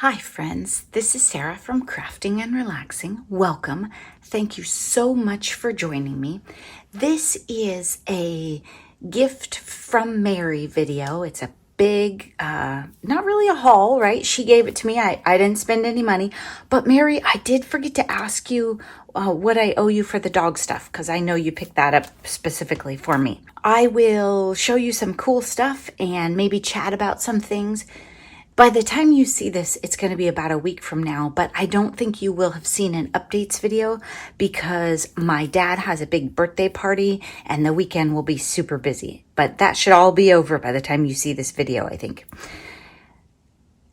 Hi friends, this is Sarah from Crafting and Relaxing. Welcome. Thank you so much for joining me. This is a gift from Mary video. It's a big, not really a haul, right? She gave it to me. I didn't spend any money. But Mary, I did forget to ask you what I owe you for the dog stuff, because I know you picked that up specifically for me. I will show you some cool stuff and maybe chat about some things. By the time you see this, it's going to be about a week from now, but I don't think you will have seen an updates video because my dad has a big birthday party and the weekend will be super busy. But that should all be over by the time you see this video, I think.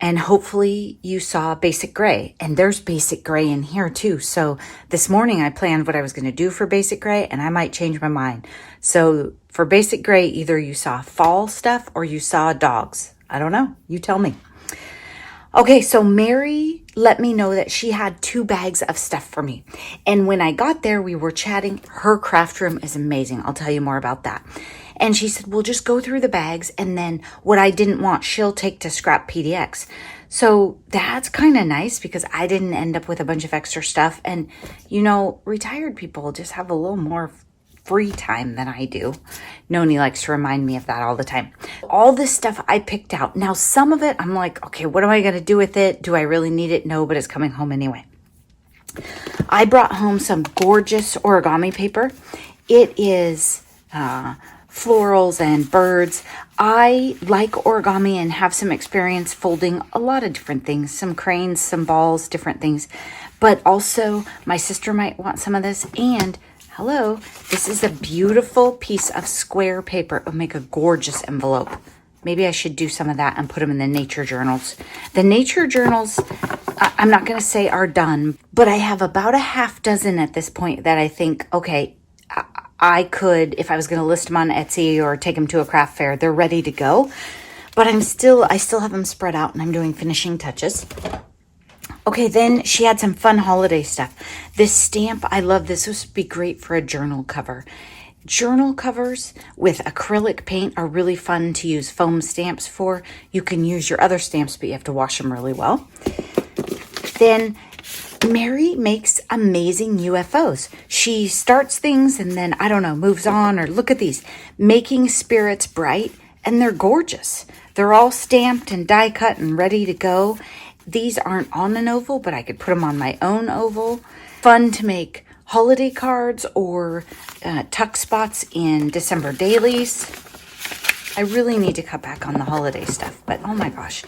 And hopefully you saw basic gray, and there's basic gray in here too. So this morning I planned what I was going to do for basic gray, and I might change my mind. So for basic gray, either you saw fall stuff or you saw dogs. I don't know. You tell me. Okay, so Mary let me know that she had 2 bags of stuff for me. And when I got there, we were chatting. Her craft room is amazing. I'll tell you more about that. And she said, we'll just go through the bags, and then what I didn't want, she'll take to Scrap PDX. So that's kind of nice because I didn't end up with a bunch of extra stuff. And, you know, retired people just have a little more free time than I do. Noni likes to remind me of that all the time. All this stuff I picked out. Now, some of it, I'm like, okay, what am I going to do with it? Do I really need it? No, but it's coming home anyway. I brought home some gorgeous origami paper. It is florals and birds. I like origami and have some experience folding a lot of different things. Some cranes, some balls, different things. But also, my sister might want some of this. And hello, this is a beautiful piece of square paper. It would make a gorgeous envelope. Maybe I should do some of that and put them in the nature journals. The nature journals, I'm not going to say are done, but I have about a half dozen at this point that I think, okay, I could, if I was going to list them on Etsy or take them to a craft fair, they're ready to go. But I still have them spread out and I'm doing finishing touches. Okay, then she had some fun holiday stuff. This stamp, I love this. This would be great for a journal cover. Journal covers with acrylic paint are really fun to use foam stamps for. You can use your other stamps, but you have to wash them really well. Then Mary makes amazing UFOs. She starts things and then, I don't know, moves on. Or look at these. Making Spirits Bright, and they're gorgeous. They're all stamped and die cut and ready to go. These aren't on an oval, but I could put them on my own oval. Fun to make holiday cards or tuck spots in December dailies. I really need to cut back on the holiday stuff, but oh my gosh.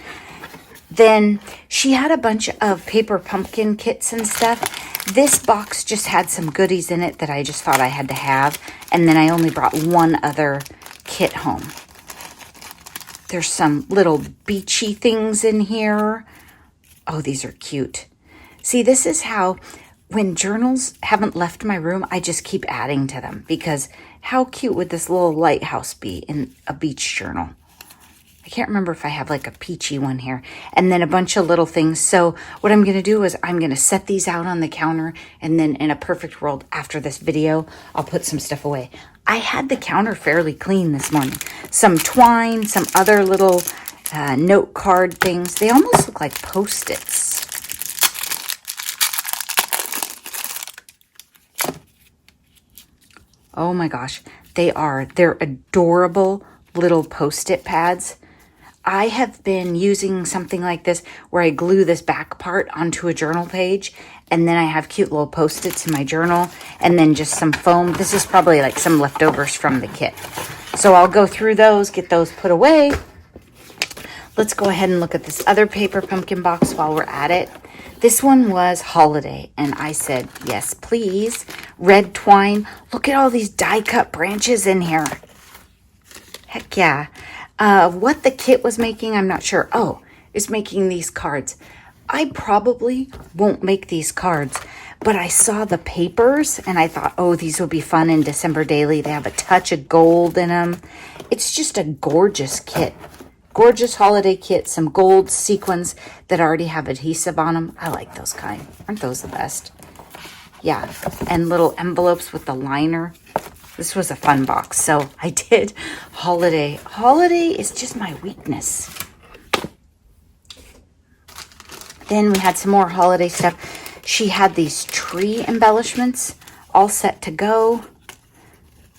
Then she had a bunch of paper pumpkin kits and stuff. This box just had some goodies in it that I just thought I had to have. And then I only brought one other kit home. There's some little beachy things in here. Oh, these are cute. See, this is how, when journals haven't left my room, I just keep adding to them. Because how cute would this little lighthouse be in a beach journal? I can't remember if I have like a peachy one here. And then a bunch of little things. So what I'm going to do is I'm going to set these out on the counter. And then in a perfect world, after this video, I'll put some stuff away. I had the counter fairly clean this morning. Some twine, some other little note card things. They almost look like Post-its. Oh my gosh, they are. They're adorable little Post-it pads. I have been using something like this where I glue this back part onto a journal page, and then I have cute little Post-its in my journal, and then just some foam. This is probably like some leftovers from the kit. So I'll go through those, get those put away. Let's go ahead and look at this other paper pumpkin box while we're at it. This one was holiday, and I said, yes, please. Red twine. Look at all these die-cut branches in here. Heck yeah. What the kit was making, I'm not sure. Oh, it's making these cards. I probably won't make these cards, but I saw the papers, and I thought, oh, these will be fun in December Daily. They have a touch of gold in them. It's just a gorgeous kit. Gorgeous holiday kit, some gold sequins that already have adhesive on them. I like those kind. Aren't those the best? Yeah, and little envelopes with the liner. This was a fun box, so I did holiday. Holiday is just my weakness. Then we had some more holiday stuff. She had these tree embellishments all set to go.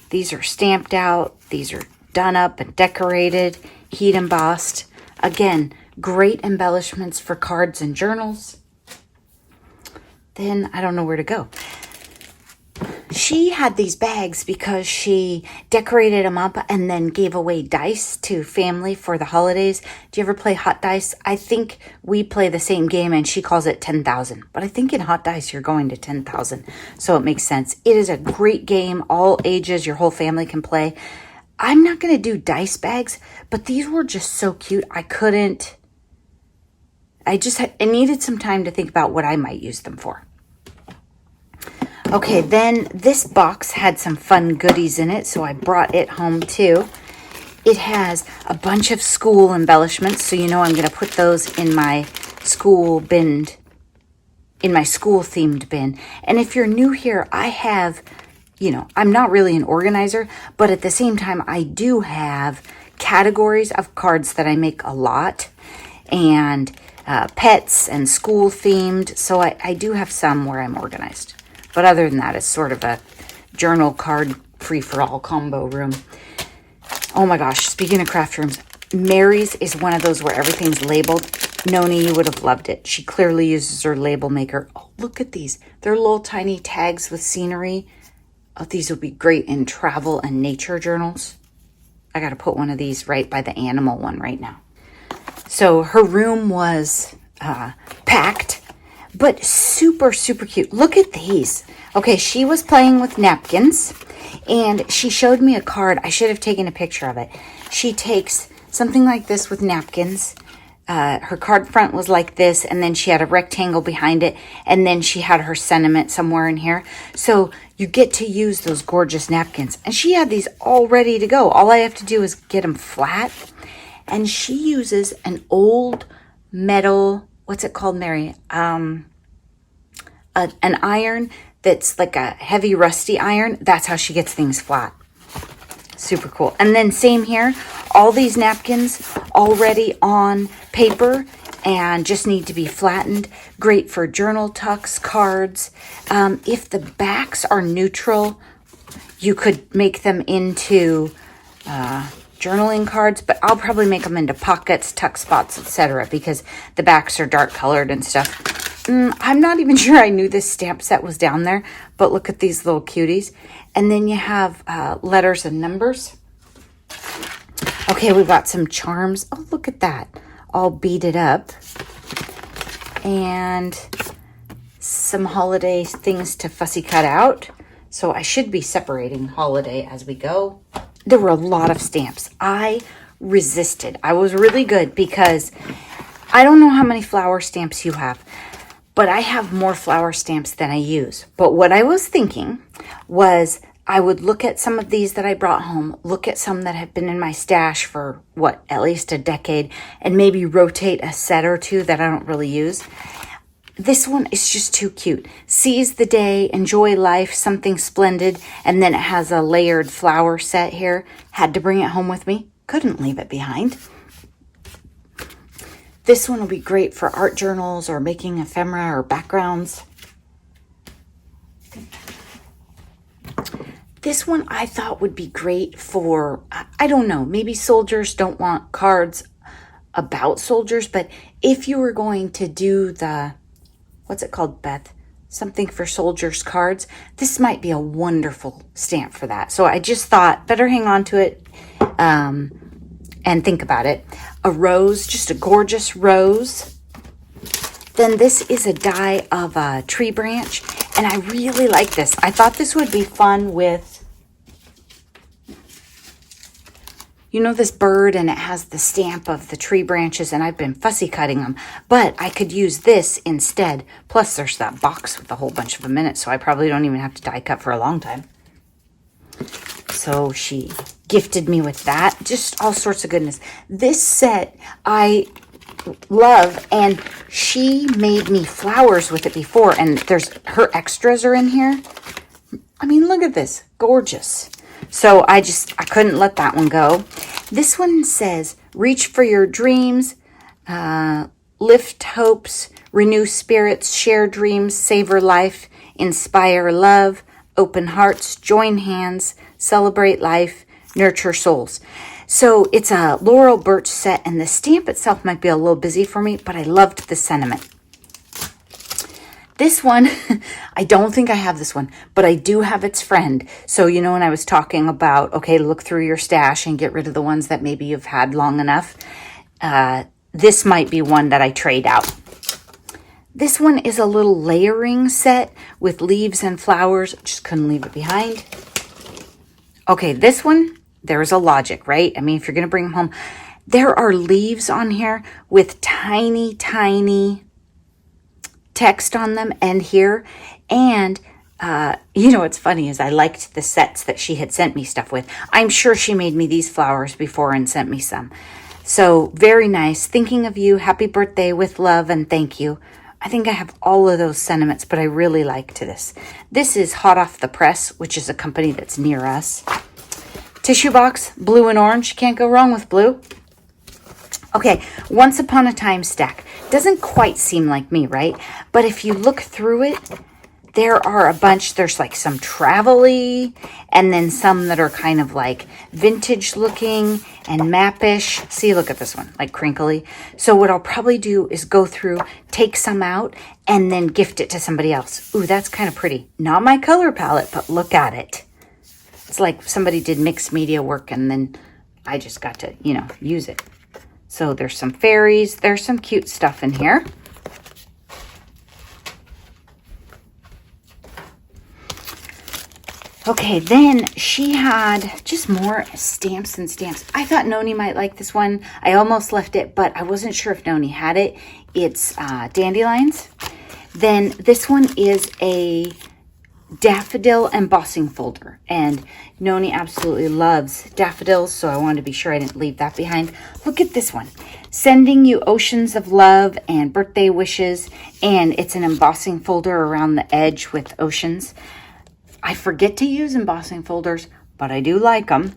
These are stamped out. These are done up and decorated, heat embossed. Again, great embellishments for cards and journals. Then I don't know where to go. She had these bags because she decorated them up and then gave away dice to family for the holidays. Do you ever play hot dice? I think we play the same game and she calls it 10,000. But I think in hot dice you're going to 10,000. So it makes sense. It is a great game. All ages, your whole family can play. I'm not going to do dice bags, but these were just so cute. I needed some time to think about what I might use them for. Okay, then this box had some fun goodies in it, so I brought it home too. It has a bunch of school embellishments, so you know I'm going to put those in my school bin, in my school themed bin. And if you're new here, I have, I'm not really an organizer, but at the same time, I do have categories of cards that I make a lot, and pets and school themed, so I do have some where I'm organized. But other than that, it's sort of a journal card free-for-all combo room. Oh my gosh, speaking of craft rooms, Mary's is one of those where everything's labeled. Noni, you would have loved it. She clearly uses her label maker. Oh, look at these. They're little tiny tags with scenery. Oh, these would be great in travel and nature journals. I got to put one of these right by the animal one right now. So her room was packed, but super, super cute. Look at these. Okay, she was playing with napkins, and she showed me a card. I should have taken a picture of it. She takes something like this with napkins. Her card front was like this, and then she had a rectangle behind it, and then she had her sentiment somewhere in here. So you get to use those gorgeous napkins. And she had these all ready to go. All I have to do is get them flat. And she uses an old metal, what's it called, Mary? An iron that's like a heavy rusty iron. That's how she gets things flat. Super cool. And then same here, all these napkins already on paper and just need to be flattened. Great for journal tucks, cards. If the backs are neutral, you could make them into journaling cards, but I'll probably make them into pockets, tuck spots, etc. because the backs are dark colored and stuff. I'm not even sure I knew this stamp set was down there, but look at these little cuties. And then you have letters and numbers. Okay, we've got some charms. Oh, look at that. All beaded up. And some holiday things to fussy cut out. So I should be separating holiday as we go. There were a lot of stamps. I resisted. I was really good because I don't know how many flower stamps you have, but I have more flower stamps than I use. But what I was thinking was I would look at some of these that I brought home, look at some that have been in my stash for, at least a decade, and maybe rotate a set or two that I don't really use. This one is just too cute. Seize the day, enjoy life, something splendid, and then it has a layered flower set here. Had to bring it home with me. Couldn't leave it behind. This one will be great for art journals or making ephemera or backgrounds. This one I thought would be great for, I don't know, maybe soldiers don't want cards about soldiers, but if you were going to do the, what's it called, Beth? Something for soldiers cards. This might be a wonderful stamp for that. So I just thought better hang on to it and think about it. A rose, just a gorgeous rose. Then this is a die of a tree branch. And I really like this. I thought this would be fun with, this bird, and it has the stamp of the tree branches, and I've been fussy cutting them, but I could use this instead. Plus there's that box with a whole bunch of them in it, so I probably don't even have to die cut for a long time. So she gifted me with that. Just all sorts of goodness. This set I love, and she made me flowers with it before, and her extras are in here. I mean, look at this. Gorgeous. So I couldn't let that one go. This one says, reach for your dreams, lift hopes, renew spirits, share dreams, savor life, inspire love, open hearts, join hands, celebrate life, nurture souls. So it's a Laurel Birch set, and the stamp itself might be a little busy for me, but I loved the sentiment. This one, I don't think I have this one, but I do have its friend. So, you know, when I was talking about, okay, look through your stash and get rid of the ones that maybe you've had long enough, this might be one that I trade out. This one is a little layering set with leaves and flowers. Just couldn't leave it behind. Okay, this one, there's a logic, right? I mean, if you're going to bring them home, there are leaves on here with tiny, tiny text on them and here. And you know what's funny is I liked the sets that she had sent me stuff with. I'm sure she made me these flowers before and sent me some. So very nice. Thinking of you. Happy birthday with love and thank you. I think I have all of those sentiments, but I really liked this. This is Hot Off the Press, which is a company that's near us. Tissue box, blue and orange. Can't go wrong with blue. Okay, Once Upon a Time stack. Doesn't quite seem like me, right? But if you look through it, there are a bunch. There's like some travel-y, and then some that are kind of like vintage looking and mappish. See, look at this one, like crinkly. So what I'll probably do is go through, take some out, and then gift it to somebody else. Ooh, that's kind of pretty. Not my color palette, but look at it. It's like somebody did mixed media work, and then I just got to, you know, use it. So there's some fairies. There's some cute stuff in here. Okay, then she had just more stamps and stamps. I thought Noni might like this one. I almost left it, but I wasn't sure if Noni had it. It's dandelions. Then this one is a daffodil embossing folder, and Noni absolutely loves daffodils, so I wanted to be sure I didn't leave that behind. Look at this one. Sending you oceans of love and birthday wishes, and it's an embossing folder around the edge with oceans. I forget to use embossing folders, but I do like them.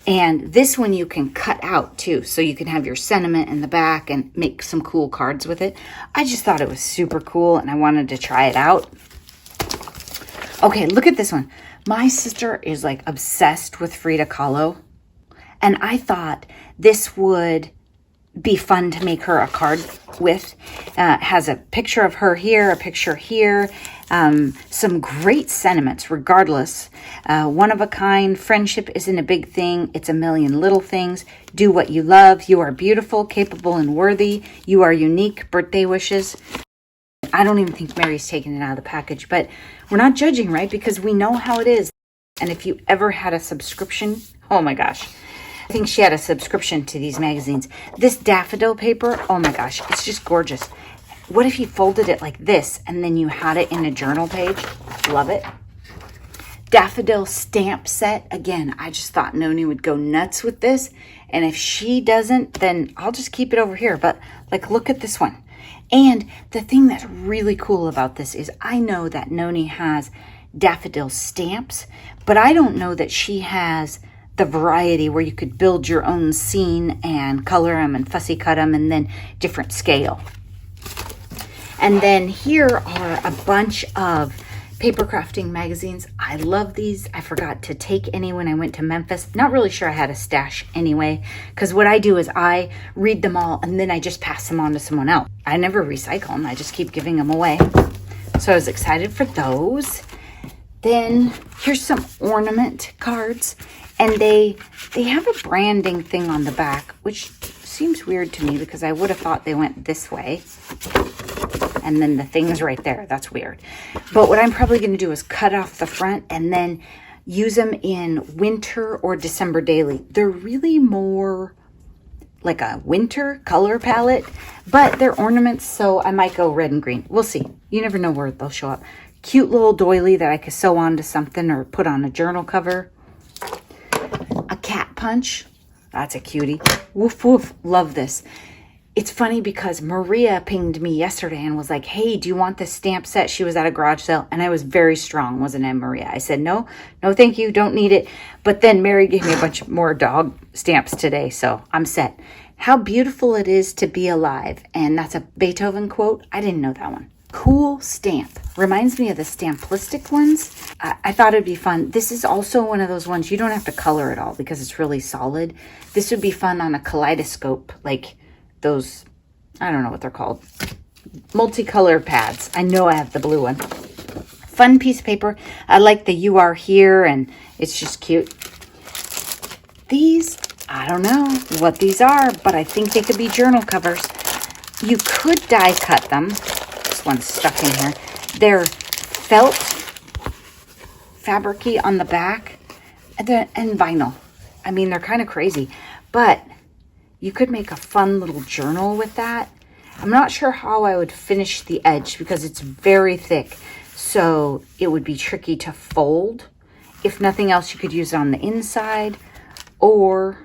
And this one you can cut out too, so you can have your sentiment in the back and make some cool cards with it. I just thought it was super cool, and I wanted to try it out. Okay, look at this one. My sister is like obsessed with Frida Kahlo, and I thought this would be fun to make her a card with. Has a picture of her here, a picture here, some great sentiments regardless. One of a kind, friendship isn't a big thing, it's a million little things. Do what you love, you are beautiful, capable, and worthy. You are unique, birthday wishes. I don't even think Mary's taken it out of the package, but we're not judging, right? Because we know how it is. And if you ever had a subscription, oh my gosh, I think she had a subscription to these magazines. This daffodil paper, oh my gosh, it's just gorgeous. What if you folded it like this and then you had it in a journal page? Love it. Daffodil stamp set. Again, I just thought Noni would go nuts with this. And if she doesn't, then I'll just keep it over here. But like, look at this one. And the thing that's really cool about this is I know that Noni has daffodil stamps, but I don't know that she has the variety where you could build your own scene and color them and fussy cut them and then different scale. And then here are a bunch of paper crafting magazines. I love these. I forgot to take any when I went to Memphis. Not really sure I had a stash anyway, because what I do is I read them all and then I just pass them on to someone else. I never recycle them. I just keep giving them away. So I was excited for those. Then here's some ornament cards, and they have a branding thing on the back, which seems weird to me because I would have thought they went this way. And then the thing's right there. That's weird. But what I'm probably going to do is cut off the front and then use them in winter or December daily. They're really more like a winter color palette, but they're ornaments, so I might go red and green. We'll see. You never know where they'll show up. Cute little doily that I could sew onto something or put on a journal cover. A cat punch. That's a cutie. Woof, woof. Love this. It's funny because Maria pinged me yesterday and was like, hey, do you want this stamp set? She was at a garage sale, and I was very strong, wasn't I, Maria? I said, no, thank you. Don't need it. But then Mary gave me a bunch more dog stamps today, so I'm set. How beautiful it is to be alive. And that's a Beethoven quote. I didn't know that one. Cool stamp. Reminds me of the Stamplistic ones. I thought it'd be fun. This is also one of those ones you don't have to color at all because it's really solid. This would be fun on a kaleidoscope, like those, I don't know what they're called, multicolor pads. I know I have the blue one. Fun piece of paper. I like the "you are here" and it's just cute. These, I don't know what these are, but I think they could be journal covers. You could die cut them. This one's stuck in here. They're felt, fabric-y on the back, and vinyl. I mean, they're kind of crazy, but you could make a fun little journal with that. I'm not sure how I would finish the edge because it's very thick, so it would be tricky to fold. If nothing else, you could use it on the inside, or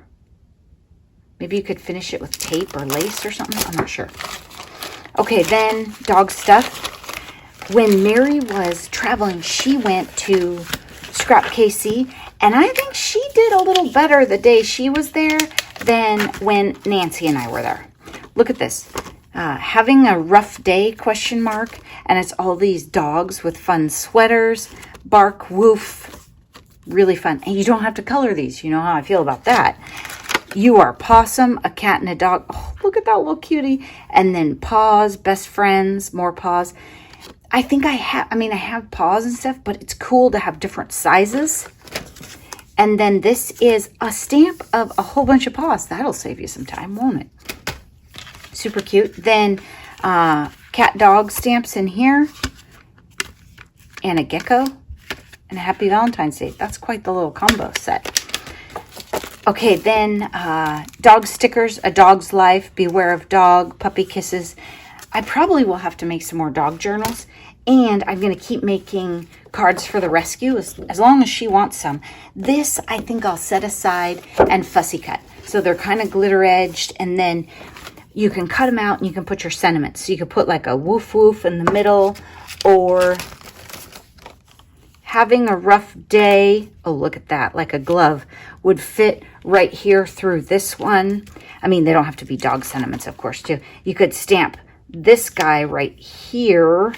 maybe you could finish it with tape or lace or something. I'm not sure. Okay, then dog stuff. When Mary was traveling, she went to Scrap KC, and I think she did a little better the day she was there than when Nancy and I were there. Look at this. Having a rough day, question mark, and it's all these dogs with fun sweaters, bark, woof, really fun. And you don't have to color these. You know how I feel about that. You are possum, a cat, and a dog. Oh, look at that little cutie. And then paws, best friends, more paws. I think I have paws and stuff, but it's cool to have different sizes. And then this is a stamp of a whole bunch of paws. That'll save you some time, won't it? Super cute. Then cat dog stamps in here. And a gecko. And a happy Valentine's Day. That's quite the little combo set. Okay, then dog stickers, A Dog's Life, Beware of Dog, Puppy Kisses. I probably will have to make some more dog journals. And I'm going to keep making cards for the rescue as long as she wants some. This, I think I'll set aside and fussy cut. So they're kind of glitter edged, and then you can cut them out and you can put your sentiments. So you could put like a woof woof in the middle, or having a rough day. Oh, look at that. Like a glove would fit right here through this one. I mean, they don't have to be dog sentiments, of course, too. You could stamp this guy right here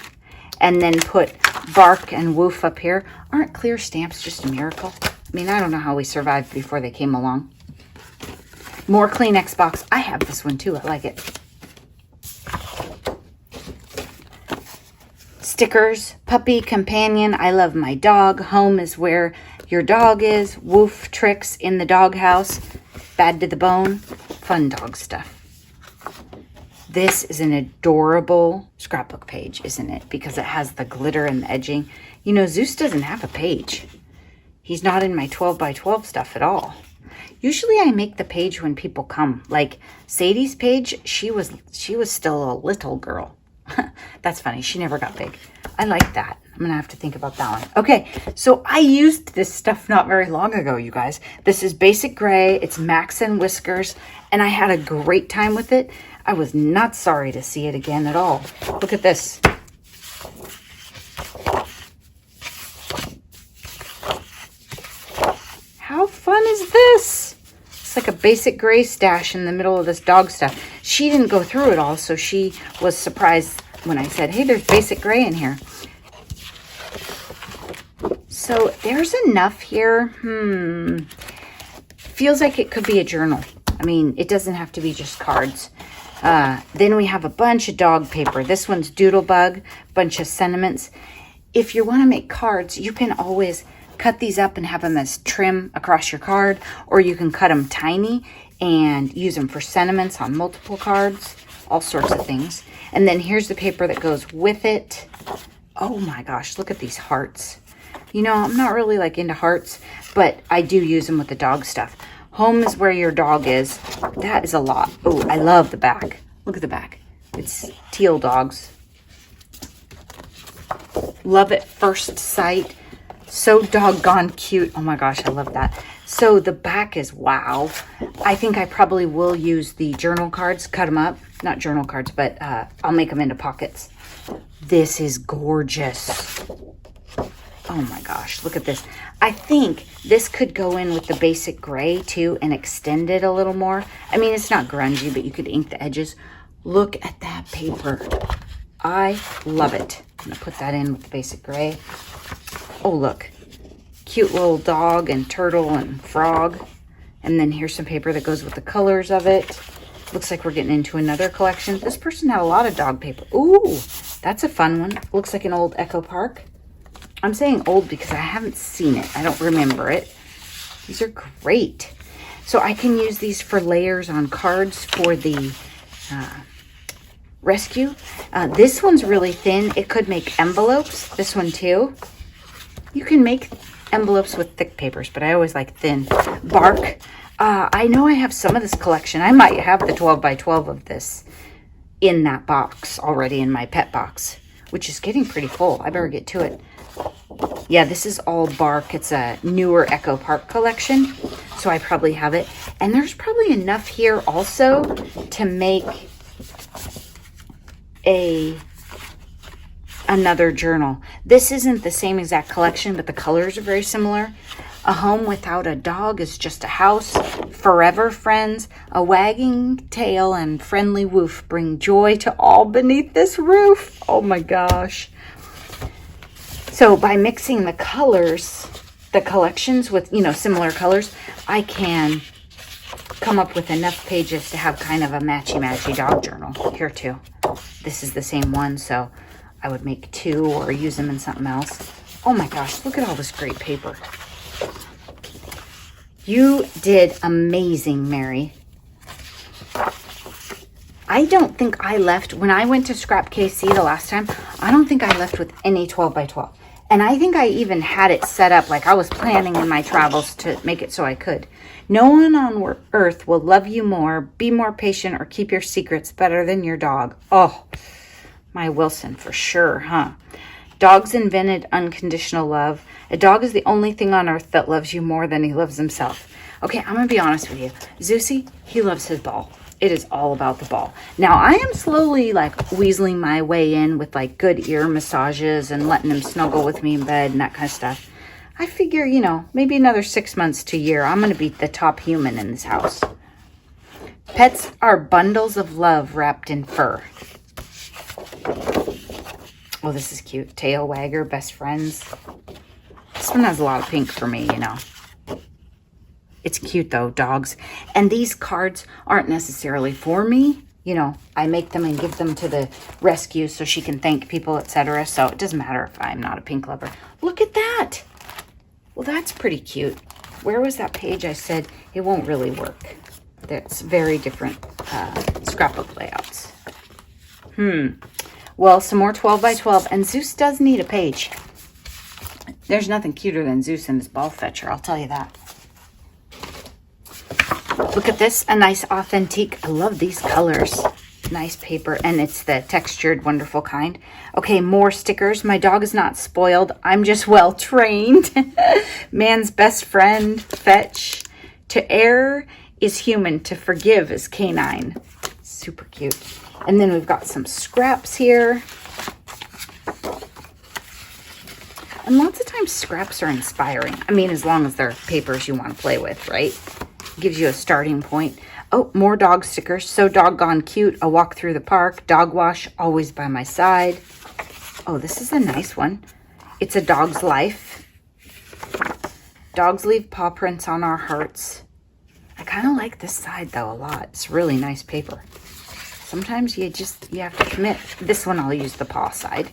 and then put bark and woof up here. Aren't clear stamps just a miracle? I mean, I don't know how we survived before they came along. More Kleenex box. I have this one too. I like it. Stickers. Puppy, companion, I love my dog. Home is where your dog is. Woof, tricks in the doghouse. Bad to the bone. Fun dog stuff. This is an adorable scrapbook page, isn't it? Because it has the glitter and the edging. You know, Zeus doesn't have a page. He's not in my 12 by 12 stuff at all. Usually I make the page when people come. Like Sadie's page, she was still a little girl. That's funny. She never got big. I like that. I'm going to have to think about that one. Okay, so I used this stuff not very long ago, you guys. This is Basic Gray. It's Max and Whiskers, and I had a great time with it. I was not sorry to see it again at all. Look at this. How fun is this? It's like a Basic Gray stash in the middle of this dog stuff. She didn't go through it all, so she was surprised when I said, hey, there's Basic Gray in here. So there's enough here. Feels like it could be a journal. I mean, it doesn't have to be just cards. Then we have a bunch of dog paper. This one's Doodlebug, bunch of sentiments. If you want to make cards, you can always cut these up and have them as trim across your card, or you can cut them tiny and use them for sentiments on multiple cards, all sorts of things. And then here's the paper that goes with it. Oh my gosh, look at these hearts. You know, I'm not really like into hearts, but I do use them with the dog stuff. Home is where your dog is. That is a lot. Oh, I love the back. Look at the back. It's teal dogs. Love at first sight. So doggone cute. Oh my gosh, I love that. So the back is wow. I think I probably will use the journal cards, cut them up. Not journal cards, but I'll make them into pockets. This is gorgeous. Oh my gosh, look at this. I think this could go in with the basic gray too and extend it a little more. I mean, it's not grungy, but you could ink the edges. Look at that paper. I love it. I'm gonna put that in with the basic gray. Oh, look. Cute little dog and turtle and frog. And then here's some paper that goes with the colors of it. Looks like we're getting into another collection. This person had a lot of dog paper. Ooh, that's a fun one. Looks like an old Echo Park. I'm saying old because I haven't seen it. I don't remember it. These are great. So I can use these for layers on cards for the rescue. This one's really thin. It could make envelopes. This one too. You can make envelopes with thick papers, but I always like thin. Bark. I know I have some of this collection. I might have the 12 by 12 of this in that box already in my pet box, which is getting pretty full. I better get to it. Yeah, this is all bark. It's a newer Echo Park collection, so I probably have it. And there's probably enough here also to make another journal. This isn't the same exact collection, but the colors are very similar. A home without a dog is just a house. Forever friends, a wagging tail and friendly woof bring joy to all beneath this roof. Oh my gosh. So by mixing the colors, the collections with, similar colors, I can come up with enough pages to have kind of a matchy-matchy dog journal. Here too. This is the same one, so I would make two or use them in something else. Oh my gosh, look at all this great paper. You did amazing, Mary. I don't think I left, when I went to Scrap KC the last time, I don't think I left with any 12 by 12. And I think I even had it set up like I was planning in my travels to make it so I could. No one on earth will love you more, be more patient, or keep your secrets better than your dog. Oh, my Wilson for sure, huh? Dogs invented unconditional love. A dog is the only thing on earth that loves you more than he loves himself. Okay, I'm going to be honest with you. Zeusy, he loves his ball. It is all about the ball. Now, I am slowly like weaseling my way in with like good ear massages and letting him snuggle with me in bed and that kind of stuff. I figure, maybe another 6 months to a year, I'm going to be the top human in this house. Pets are bundles of love wrapped in fur. Oh, this is cute. Tail wagger, best friends. This one has a lot of pink for me, It's cute though, dogs. And these cards aren't necessarily for me. I make them and give them to the rescue so she can thank people, etc. So it doesn't matter if I'm not a pink lover. Look at that. Well, that's pretty cute. Where was that page I said it won't really work? That's very different scrapbook layouts. Well, some more 12 by 12. And Zeus does need a page. There's nothing cuter than Zeus and his ball fetcher, I'll tell you that. Look at this, a nice authentic. I love these colors. Nice paper, and it's the textured, wonderful kind. Okay, more stickers. My dog is not spoiled. I'm just well trained. Man's best friend, fetch. To err is human, to forgive is canine. Super cute. And then we've got some scraps here. And lots of times scraps are inspiring. I mean, as long as they're papers you want to play with, right? Gives you a starting point. Oh, more dog stickers. So doggone cute. A walk through the park. Dog wash, always by my side. Oh, this is a nice one. It's a dog's life. Dogs leave paw prints on our hearts. I kind of like this side, though, a lot. It's really nice paper. Sometimes you have to commit. This one I'll use the paw side.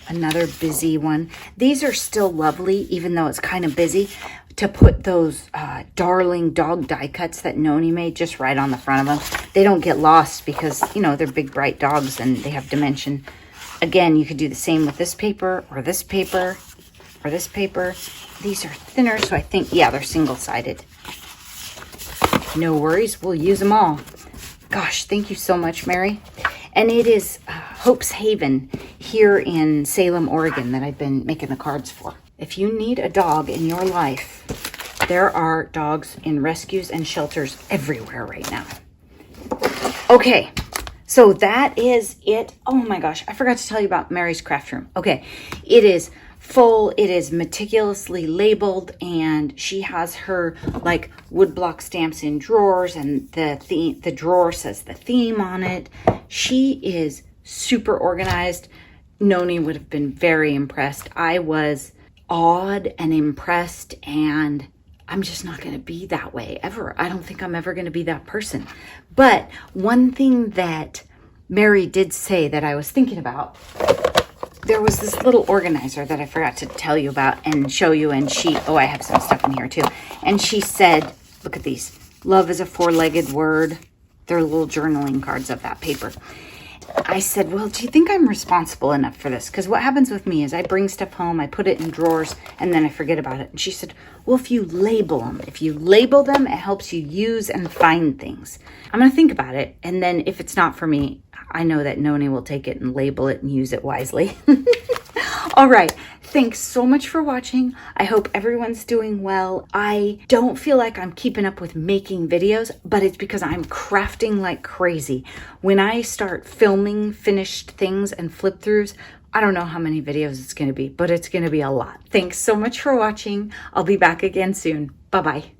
Another busy one. These are still lovely, even though it's kind of busy, to put those darling dog die cuts that Noni made just right on the front of them. They don't get lost because, they're big, bright dogs and they have dimension. Again, you could do the same with this paper or this paper or this paper. These are thinner, so I think, yeah, they're single-sided. No worries. We'll use them all. Gosh, thank you so much, Mary. And it is Hope's Haven here in Salem, Oregon that I've been making the cards for. If you need a dog in your life, there are dogs in rescues and shelters everywhere right now. Okay, So that is it. Oh my gosh, I forgot to tell you about Mary's craft room. Okay, it is full, it is meticulously labeled, and she has her like woodblock stamps in drawers, and the drawer says the theme on it. She is super organized. Noni would have been very impressed. I was awed and impressed, and I'm just not going to be that way ever. I don't think I'm ever going to be that person. But one thing that Mary did say that I was thinking about, there was this little organizer that I forgot to tell you about and show you, and I have some stuff in here too. And she said, look at these. Love is a four-legged word. They're little journaling cards of that paper. I said, well, do you think I'm responsible enough for this? Because what happens with me is I bring stuff home, I put it in drawers, and then I forget about it. And she said, well, if you label them, it helps you use and find things. I'm going to think about it. And then if it's not for me, I know that Noni will take it and label it and use it wisely. All right. Thanks so much for watching. I hope everyone's doing well. I don't feel like I'm keeping up with making videos, but it's because I'm crafting like crazy. When I start filming finished things and flip throughs, I don't know how many videos it's going to be, but it's going to be a lot. Thanks so much for watching. I'll be back again soon. Bye-bye.